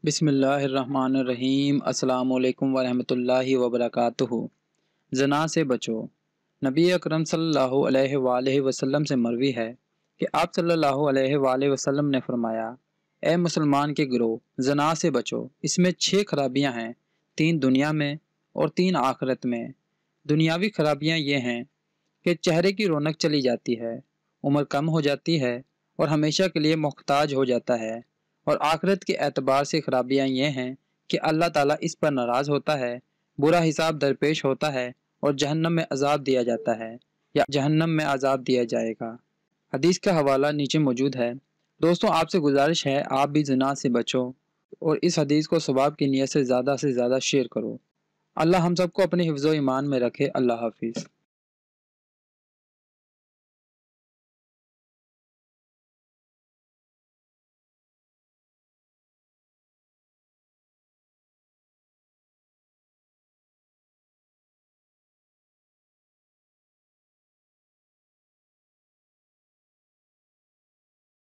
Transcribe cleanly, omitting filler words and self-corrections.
بسم اللہ الرحمن الرحیم۔ السلام علیکم ورحمۃ اللہ وبرکاتہ۔ زنا سے بچو۔ نبی اکرم صلی اللہ علیہ وآلہ وسلم سے مروی ہے کہ آپ صلی اللہ علیہ وآلہ وسلم نے فرمایا، اے مسلمان کے گروہ، زنا سے بچو۔ اس میں 6 خرابیاں ہیں، 3 دنیا میں اور 3 آخرت میں۔ دنیاوی خرابیاں یہ ہیں کہ چہرے کی رونق چلی جاتی ہے، عمر کم ہو جاتی ہے اور ہمیشہ کے لیے محتاج ہو جاتا ہے۔ اور آخرت کے اعتبار سے خرابیاں یہ ہیں کہ اللہ تعالیٰ اس پر ناراض ہوتا ہے، برا حساب درپیش ہوتا ہے اور جہنم میں عذاب دیا جاتا ہے یا جہنم میں عذاب دیا جائے گا۔ حدیث کا حوالہ نیچے موجود ہے۔ دوستوں، آپ سے گزارش ہے آپ بھی زنا سے بچو اور اس حدیث کو ثواب کی نیت سے زیادہ شیئر کرو۔ اللہ ہم سب کو اپنے حفظ و ایمان میں رکھے۔ اللہ حافظ۔